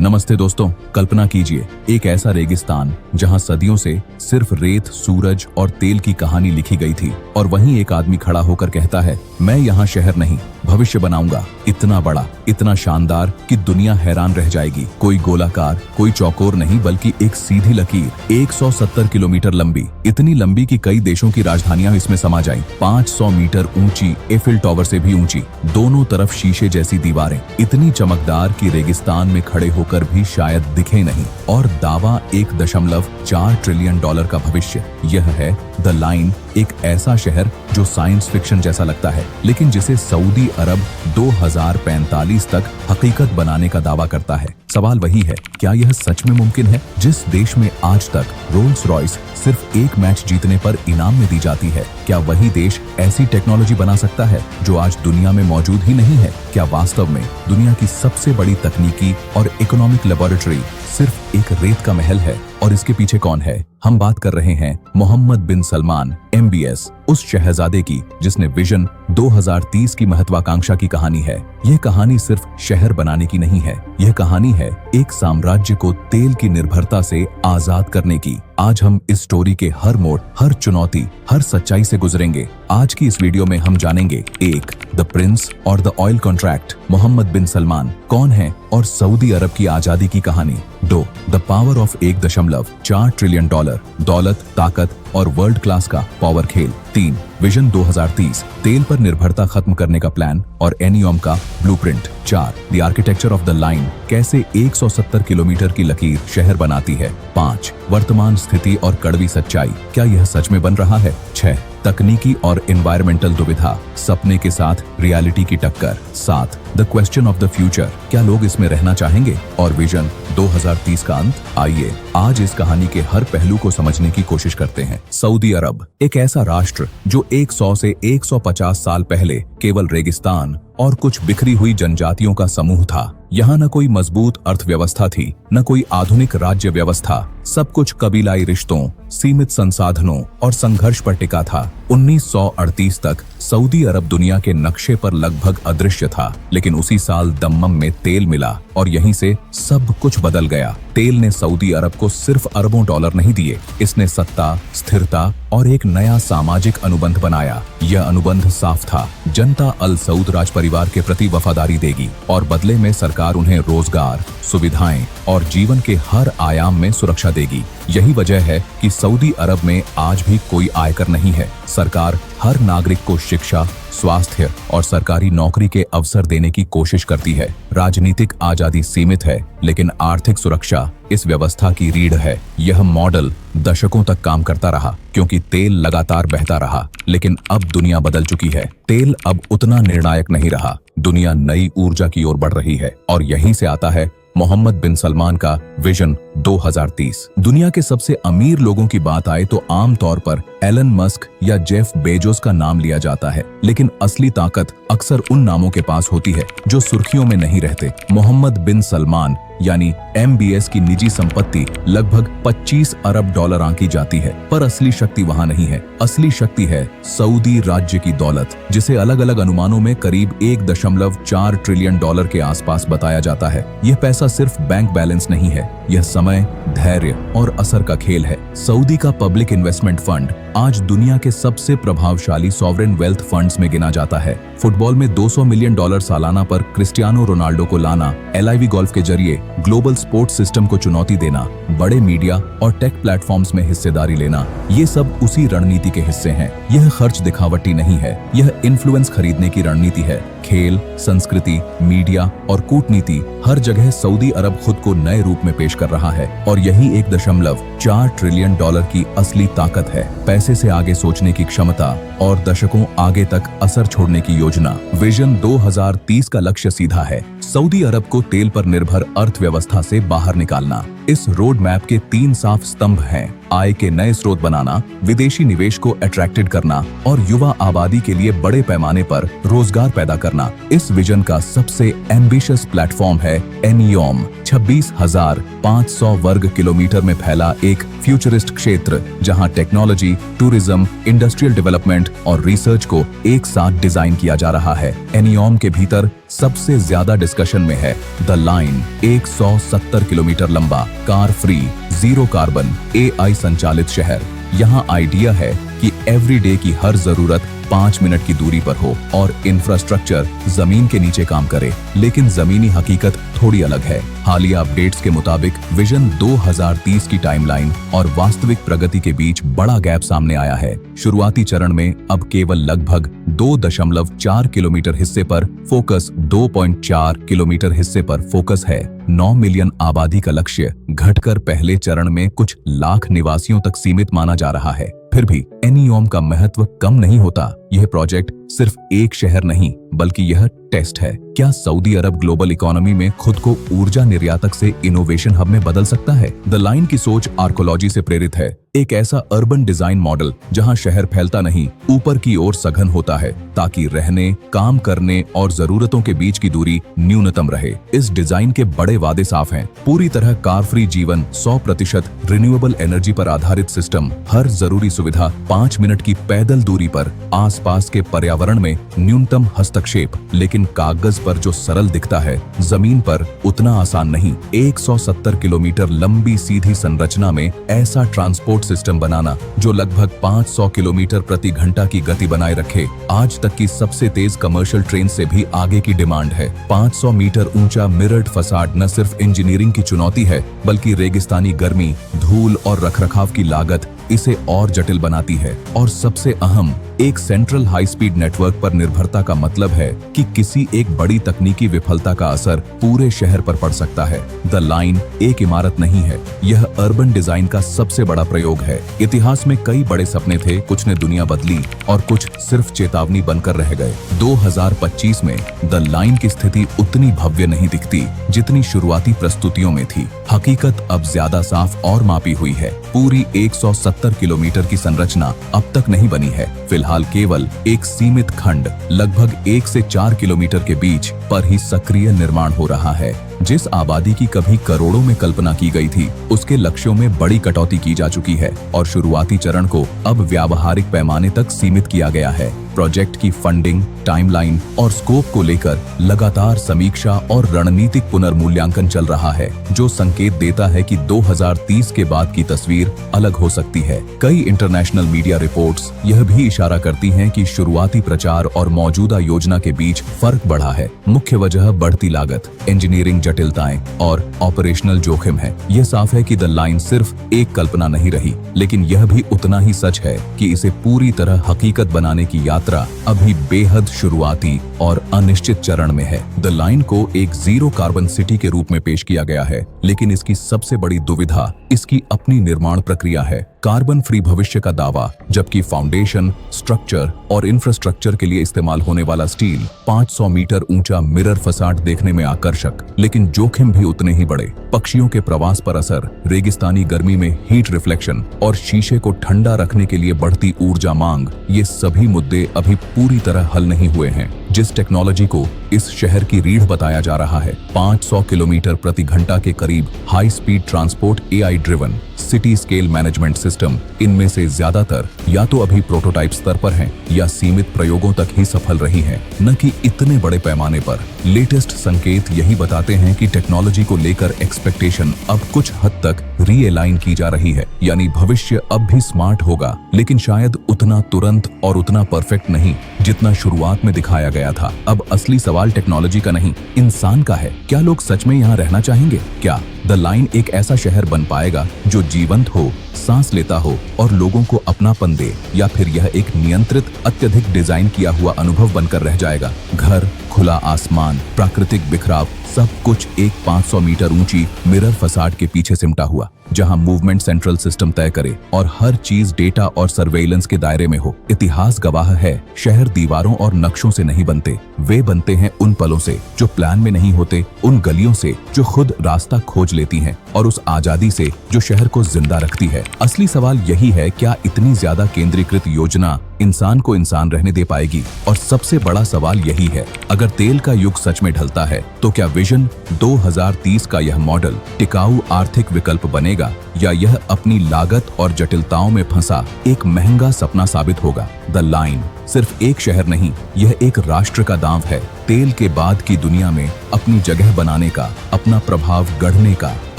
नमस्ते दोस्तों, कल्पना कीजिए एक ऐसा रेगिस्तान जहां सदियों से सिर्फ रेत, सूरज और तेल की कहानी लिखी गई थी और वहीं एक आदमी खड़ा होकर कहता है, मैं यहाँ शहर नहीं भविष्य बनाऊंगा, इतना बड़ा, इतना शानदार कि दुनिया हैरान रह जाएगी। कोई गोलाकार, कोई चौकोर नहीं, बल्कि एक सीधी लकीर 170 किलोमीटर लंबी, इतनी लंबी कि कई देशों की राजधानियां इसमें समा जाएं। 500 मीटर ऊंची, एफिल टावर से भी ऊंची, दोनों तरफ शीशे जैसी दीवारें, इतनी चमकदार कि रेगिस्तान में खड़े होकर भी शायद दिखे नहीं। और दावा 1.4 ट्रिलियन डॉलर का भविष्य। यह है द लाइन, एक ऐसा शहर जो साइंस फिक्शन जैसा लगता है, लेकिन जिसे सऊदी अरब 2045 तक हकीकत बनाने का दावा करता है। सवाल वही है, क्या यह सच में मुमकिन है? जिस देश में आज तक रोल्स रॉयस सिर्फ एक मैच जीतने पर इनाम में दी जाती है, क्या वही देश ऐसी टेक्नोलॉजी बना सकता है जो आज दुनिया में मौजूद ही नहीं है? क्या वास्तव में दुनिया की सबसे बड़ी तकनीकी और इकोनॉमिक लेबोरेटरी सिर्फ एक रेत का महल है? और इसके पीछे कौन है? हम बात कर रहे हैं मोहम्मद बिन सलमान MBS, उस शहजादे की जिसने विजन 2030 की महत्वाकांक्षा की कहानी है। यह कहानी सिर्फ शहर बनाने की नहीं है, यह कहानी है एक साम्राज्य को तेल की निर्भरता से आजाद करने की। आज हम इस स्टोरी के हर मोड़, हर चुनौती, हर सच्चाई से गुजरेंगे। आज की इस वीडियो में हम जानेंगे 1. द प्रिंस और द ऑयल कॉन्ट्रैक्ट, मोहम्मद बिन सलमान कौन है और सऊदी अरब की आजादी की कहानी। 2. The power of 1.4 trillion dollar, दौलत, ताकत और वर्ल्ड क्लास का पावर खेल। 3. विजन 2030, तेल पर निर्भरता खत्म करने का प्लान और एनियॉम का blueprint. 4. The architecture of the line, कैसे 170 किलोमीटर की लकीर शहर बनाती है। 5. वर्तमान स्थिति और कड़वी सच्चाई, क्या यह सच में बन रहा है। 6. तकनीकी और एनवायरमेंटल दुविधा, सपने के साथ रियलिटी की टक्कर। 7. The question of the future, क्या लोग इसमें रहना चाहेंगे। और विजन 2030 का अंत। आइए आज इस कहानी के हर पहलू को समझने की कोशिश करते हैं। सऊदी अरब, एक ऐसा राष्ट्र जो 100 से 150 साल पहले केवल रेगिस्तान और कुछ बिखरी हुई जनजातियों का समूह था। यहाँ न कोई मजबूत अर्थव्यवस्था थी, न कोई आधुनिक राज्य व्यवस्था। सब कुछ कबीलाई रिश्तों, सीमित संसाधनों और संघर्ष पर टिका था। 1938 तक सऊदी अरब दुनिया के नक्शे पर लगभग अदृश्य था, लेकिन उसी साल दम्मम में तेल मिला और यहीं से सब कुछ बदल गया। तेल ने सऊदी अरब को सिर्फ अरबों डॉलर नहीं दिए, इसने सत्ता, स्थिरता और एक नया सामाजिक अनुबंध बनाया। यह अनुबंध साफ था, जनता अल सऊद राज परिवार के प्रति वफादारी देगी और बदले में सरकार उन्हें रोजगार, सुविधाएं और जीवन के हर आयाम में सुरक्षा देगी। यही वजह है कि सऊदी अरब में आज भी कोई आयकर नहीं है। सरकार हर नागरिक को शिक्षा, स्वास्थ्य और सरकारी नौकरी के अवसर देने की कोशिश करती है। राजनीतिक आजादी सीमित है, लेकिन आर्थिक सुरक्षा इस व्यवस्था की रीढ़ है। यह मॉडल दशकों तक काम करता रहा क्योंकि तेल लगातार बहता रहा। लेकिन अब दुनिया बदल चुकी है। तेल अब उतना निर्णायक नहीं रहा। दुनिया नई ऊर्जा की ओर बढ़ रही है और यहीं से आता है मोहम्मद बिन सलमान का विजन 2030। दुनिया के सबसे अमीर लोगों की बात आए तो आमतौर पर एलन मस्क या जेफ बेजोस का नाम लिया जाता है, लेकिन असली ताकत अक्सर उन नामों के पास होती है जो सुर्खियों में नहीं रहते। मोहम्मद बिन सलमान यानी MBS की निजी संपत्ति लगभग 25 अरब डॉलर आंकी जाती है, पर असली शक्ति वहां नहीं है। असली शक्ति है सऊदी राज्य की दौलत, जिसे अलग अलग अनुमानों में करीब 1.4 ट्रिलियन डॉलर के आसपास बताया जाता है। यह पैसा सिर्फ बैंक बैलेंस नहीं है, यह समय, धैर्य और असर का खेल है। सऊदी का पब्लिक इन्वेस्टमेंट फंड आज दुनिया के सबसे प्रभावशाली सॉवरेन वेल्थ फंड्स में गिना जाता है। फुटबॉल में 200 मिलियन डॉलर सालाना पर क्रिस्टियानो रोनाल्डो को लाना, LIV गोल्फ के जरिए ग्लोबल स्पोर्ट्स सिस्टम को चुनौती देना, बड़े मीडिया और टेक प्लेटफॉर्म्स में हिस्सेदारी लेना, ये सब उसी रणनीति के हिस्से हैं। यह खर्च दिखावटी नहीं है, यह इन्फ्लुएंस खरीदने की रणनीति है। खेल, संस्कृति, मीडिया और कूटनीति, हर जगह सऊदी अरब खुद को नए रूप में पेश कर रहा है और यही 1.4 ट्रिलियन डॉलर की असली ताकत है। पैसे से आगे सोचने की क्षमता और दशकों आगे तक असर छोड़ने की योजना। विजन 2030 का लक्ष्य सीधा है, सऊदी अरब को तेल पर निर्भर अर्थव्यवस्था से बाहर निकालना। इस रोड मैप के 3 साफ स्तंभ हैं: आय के नए स्रोत बनाना, विदेशी निवेश को अट्रैक्टेड करना और युवा आबादी के लिए बड़े पैमाने पर रोजगार पैदा करना। इस विजन का सबसे एम्बिशियस प्लेटफॉर्म है एनियॉम, 26,500 वर्ग किलोमीटर में फैला एक फ्यूचरिस्ट क्षेत्र जहां टेक्नोलॉजी, टूरिज्म, इंडस्ट्रियल डेवलपमेंट और रिसर्च को एक साथ डिजाइन किया जा रहा है। एनियॉम के भीतर सबसे ज्यादा डिस्कशन में है द लाइन, 170 किलोमीटर लंबा, car free, zero carbon, AI संचालित शहर। यहाँ आइडिया है कि एवरीडे की हर जरूरत 5 मिनट की दूरी पर हो और इंफ्रास्ट्रक्चर जमीन के नीचे काम करे। लेकिन जमीनी हकीकत थोड़ी अलग है। हालिया अपडेट्स के मुताबिक विजन 2030 की टाइमलाइन और वास्तविक प्रगति के बीच बड़ा गैप सामने आया है। शुरुआती चरण में अब केवल लगभग 2.4 किलोमीटर हिस्से पर फोकस 2.4 किलोमीटर हिस्से पर फोकस है। 9 मिलियन आबादी का लक्ष्य घटकर पहले चरण में कुछ लाख निवासियों तक सीमित माना जा रहा है। फिर भी एनियॉम का महत्व कम नहीं होता। यह प्रोजेक्ट सिर्फ एक शहर नहीं बल्कि यह टेस्ट है। क्या सऊदी अरब ग्लोबल इकोनॉमी में खुद को ऊर्जा निर्यातक से इनोवेशन हब में बदल सकता है? द लाइन की सोच आर्कोलॉजी से प्रेरित है। एक ऐसा अर्बन डिजाइन मॉडल जहां शहर फैलता नहीं, ऊपर की ओर सघन होता है ताकि रहने, काम करने और जरूरतों के बीच की दूरी न्यूनतम रहे। इस डिजाइन के बड़े वादे साफ हैं। पूरी तरह कार फ्री जीवन, 100% रिन्यूएबल एनर्जी पर आधारित सिस्टम, हर जरूरी सुविधा 5 मिनट की पैदल दूरी पर, आसपास के पर्यावरण में न्यूनतम हस्तक्षेप। लेकिन कागज पर जो सरल दिखता है, जमीन पर उतना आसान नहीं। 170 किलोमीटर लंबी सीधी संरचना में ऐसा ट्रांसपोर्ट सिस्टम बनाना जो लगभग 500 किलोमीटर प्रति घंटा की गति बनाए रखे, आज तक की सबसे तेज कमर्शियल ट्रेन से भी आगे की डिमांड है। 500 मीटर ऊंचा मिरर्ड फसाड न सिर्फ इंजीनियरिंग की चुनौती है बल्कि रेगिस्तानी गर्मी, धूल और रखरखाव की लागत इसे और जटिल बनाती है। और सबसे अहम, एक सेंट्रल हाई स्पीड नेटवर्क पर निर्भरता का मतलब है कि किसी एक बड़ी तकनीकी विफलता का असर पूरे शहर पर पड़ सकता है। द लाइन एक इमारत नहीं है, यह अर्बन डिजाइन का सबसे बड़ा प्रयोग है। इतिहास में कई बड़े सपने थे, कुछ ने दुनिया बदली और कुछ सिर्फ चेतावनी बनकर रह गए। 2025 में द लाइन की स्थिति उतनी भव्य नहीं दिखती जितनी शुरुआती प्रस्तुतियों में थी। हकीकत अब ज्यादा साफ और मापी हुई है। पूरी 170 किलोमीटर की संरचना अब तक नहीं बनी है। फिलहाल केवल एक सीमित खंड लगभग 1 से 4 किलोमीटर के बीच पर ही सक्रिय निर्माण हो रहा है। जिस आबादी की कभी करोड़ों में कल्पना की गई थी, उसके लक्ष्यों में बड़ी कटौती की जा चुकी है और शुरुआती चरण को अब व्यावहारिक पैमाने तक सीमित किया गया है। प्रोजेक्ट की फंडिंग, टाइमलाइन और स्कोप को लेकर लगातार समीक्षा और रणनीतिक पुनर्मूल्यांकन चल रहा है, जो संकेत देता है कि 2030 के बाद की तस्वीर अलग हो सकती है। कई इंटरनेशनल मीडिया रिपोर्ट्स यह भी इशारा करती हैं कि शुरुआती प्रचार और मौजूदा योजना के बीच फर्क बढ़ा है। मुख्य वजह बढ़ती लागत, इंजीनियरिंग जटिलताएं और ऑपरेशनल जोखिम है। यह साफ है कि द लाइन सिर्फ एक कल्पना नहीं रही, लेकिन यह भी उतना ही सच है कि इसे पूरी तरह हकीकत बनाने की यात्रा अभी बेहद शुरुआती और अनिश्चित चरण में है। द लाइन को एक जीरो कार्बन सिटी के रूप में पेश किया गया है, लेकिन इसकी सबसे बड़ी दुविधा इसकी अपनी निर्माण प्रक्रिया है। कार्बन फ्री भविष्य का दावा, जबकि फाउंडेशन, स्ट्रक्चर और इंफ्रास्ट्रक्चर के लिए इस्तेमाल होने वाला स्टील 500 मीटर ऊंचा मिरर फसाड देखने में आकर्षक, लेकिन जोखिम भी उतने ही बड़े। पक्षियों के प्रवास पर असर, रेगिस्तानी गर्मी में हीट रिफ्लेक्शन और शीशे को ठंडा रखने के लिए बढ़ती ऊर्जा मांग, ये सभी मुद्दे अभी पूरी तरह हल नहीं हुए हैं। जिस टेक्नोलॉजी को इस शहर की रीढ़ बताया जा रहा है, 500 किलोमीटर प्रति घंटा के करीब high speed transport AI driven city scale management system, इनमें से ज्यादातर या तो अभी प्रोटोटाइप स्तर पर हैं या सीमित प्रयोगों तक ही सफल रही हैं, न कि इतने बड़े पैमाने पर। लेटेस्ट संकेत यही बताते हैं कि टेक्नोलॉजी को लेकर एक्सपेक्टेशन अब कुछ हद तक रीअलाइन की जा रही है, यानी भविष्य अब भी स्मार्ट होगा, लेकिन शायद उतना तुरंत और उतना परफेक्ट नहीं जितना शुरुआत में दिखाया गया था। अब असली सवाल टेक्नोलॉजी का नहीं, इंसान का है। क्या लोग सच में यहाँ रहना चाहेंगे? क्या द लाइन एक ऐसा शहर बन पाएगा जो जीवंत हो, सांस लेता हो और लोगों को अपनापन दे, या फिर यह एक नियंत्रित, अत्यधिक डिजाइन किया हुआ अनुभव बनकर रह जाएगा? घर, खुला आसमान, प्राकृतिक बिखराव, सब कुछ एक 500 मीटर ऊंची मिरर फसाड के पीछे सिमटा हुआ, जहां मूवमेंट सेंट्रल सिस्टम तय करे और हर चीज डेटा और सर्वेलेंस के दायरे में हो। इतिहास गवाह है, शहर दीवारों और नक्शों से नहीं बनते, वे बनते हैं उन पलों से जो प्लान में नहीं होते, उन गलियों से जो खुद रास्ता खोज लेती हैं, और उस आजादी से जो शहर को जिंदा रखती है। असली सवाल यही है, क्या इतनी ज्यादा केंद्रीकृत योजना इंसान को इंसान रहने दे पाएगी? और सबसे बड़ा सवाल यही है, अगर तेल का युग सच में ढलता है तो क्या विजन 2030 का यह मॉडल टिकाऊ आर्थिक विकल्प बनेगा, या यह अपनी लागत और जटिलताओं में फंसा एक महंगा सपना साबित होगा? द लाइन सिर्फ एक शहर नहीं, यह एक राष्ट्र का दांव है, तेल के बाद की दुनिया में अपनी जगह बनाने का, अपना प्रभाव गढ़ने का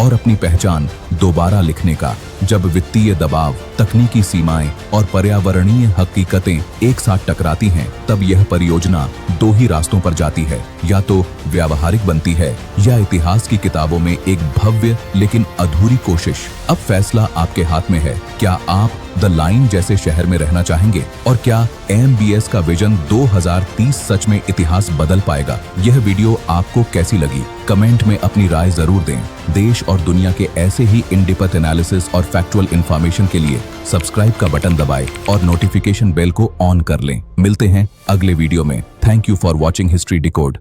और अपनी पहचान दोबारा लिखने का। जब वित्तीय दबाव, तकनीकी सीमाएं और पर्यावरणीय हकीकतें एक साथ टकराती हैं, तब यह परियोजना दो ही रास्तों पर जाती है, या तो व्यावहारिक बनती है या इतिहास की किताबों में एक भव्य लेकिन अधूरी कोशिश। अब फैसला आपके हाथ में है। क्या आप द लाइन जैसे शहर में रहना चाहेंगे? और क्या एमबीएस का विजन 2030 सच में इतिहास बदल पाएगा? यह वीडियो आपको कैसी लगी? कमेंट में अपनी राय जरूर दें। देश और दुनिया के ऐसे ही इन-डेप्थ एनालिसिस और फैक्चुअल इंफॉर्मेशन के लिए सब्सक्राइब का बटन दबाएं और नोटिफिकेशन बेल को ऑन कर लें। मिलते हैं अगले वीडियो में। Thank you for watching history decode.